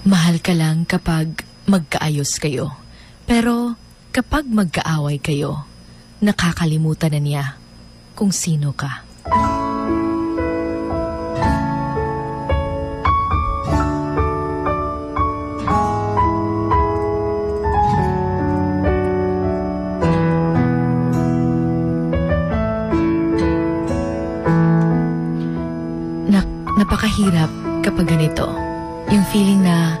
Mahal ka lang kapag magkaayos kayo. Pero kapag magkaaway kayo, nakakalimutan na niya kung sino ka. Napakahirap kapag ganito. Yung feeling na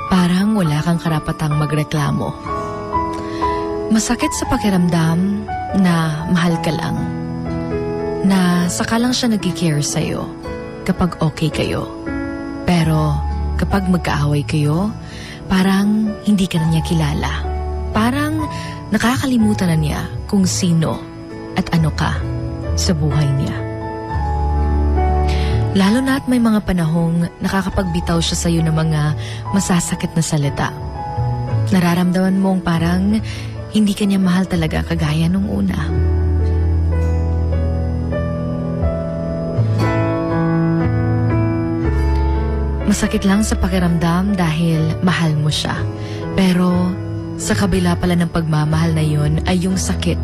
parang wala kang karapatang magreklamo. Masakit sa pakiramdam na mahal ka lang. Na saka lang siya nag-care sa'yo kapag okay kayo. Pero kapag magkaaway kayo, parang hindi ka na niya kilala. Parang nakakalimutan na niya kung sino at ano ka sa buhay niya. Lalo na at may mga panahong nakakapagbitaw siya sa'yo ng mga masasakit na salita. Nararamdaman mong parang hindi ka niya mahal talaga kagaya nung una. Masakit lang sa pakiramdam dahil mahal mo siya. Pero sa kabila pala ng pagmamahal na yun ay yung sakit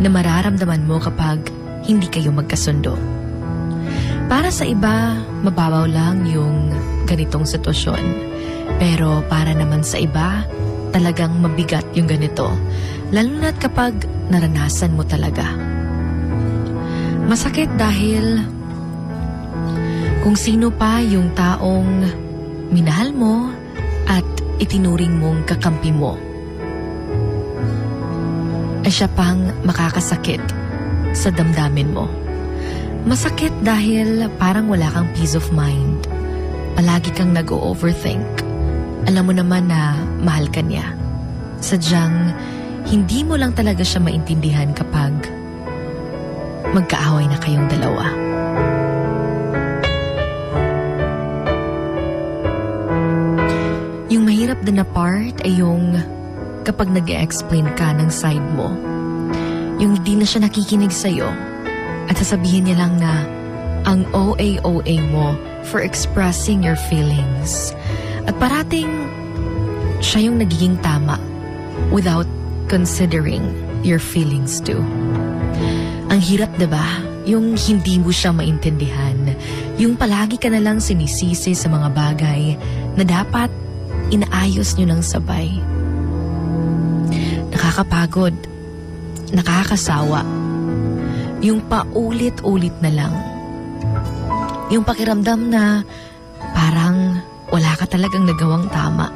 na mararamdaman mo kapag hindi kayo magkasundo. Para sa iba, mababaw lang yung ganitong sitwasyon. Pero para naman sa iba, talagang mabigat yung ganito. Lalo na't kapag naranasan mo talaga. Masakit dahil kung sino pa yung taong minahal mo at itinuring mong kakampi mo, ay siya pang makakasakit sa damdamin mo. Masakit dahil parang wala kang peace of mind. Palagi kang nag-o-overthink. Alam mo naman na mahal ka niya. Sadyang hindi mo lang talaga siya maintindihan kapag magkaaway na kayong dalawa. Yung mahirap din na part ay yung kapag nag-e-explain ka ng side mo. Yung hindi na siya nakikinig sa'yo. At sasabihin niya lang na ang OA mo for expressing your feelings. At parating siya yung nagiging tama without considering your feelings too. Ang hirap, diba? Yung hindi mo siya maintindihan. Yung palagi ka na lang sinisisi sa mga bagay na dapat inaayos nyo ng sabay. Nakakapagod. Nakakasawa. Yung paulit-ulit na lang. Yung pakiramdam na parang wala ka talagang nagawang tama.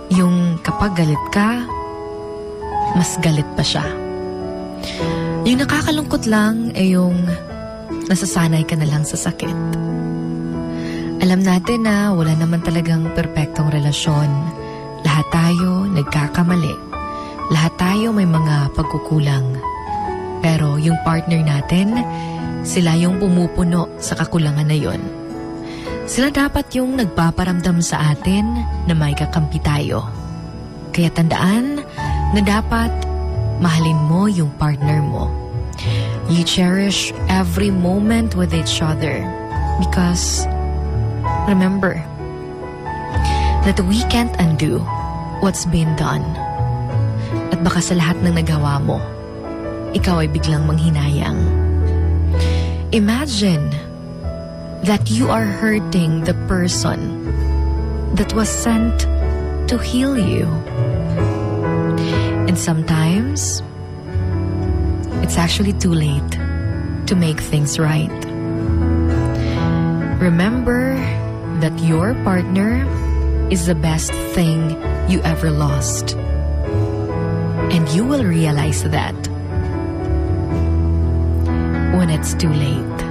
Yung kapag galit ka, mas galit pa siya. Yung nakakalungkot lang ay yung nasasanay ka na lang sa sakit. Alam natin na wala naman talagang perpektong relasyon. Lahat tayo nagkakamali. Lahat tayo may mga pagkukulang. Pero yung partner natin, sila yung pumupuno sa kakulangan na yon. Sila dapat yung nagpaparamdam sa atin na may kakampi tayo. Kaya tandaan na dapat mahalin mo yung partner mo. You cherish every moment with each other. Because, remember, that we can't undo what's been done. At baka sa lahat ng nagawa mo, ikaw ay biglang manghinayang. Imagine that you are hurting the person that was sent to heal you. And sometimes, it's actually too late to make things right. Remember that your partner is the best thing you ever lost. And you will realize that when it's too late.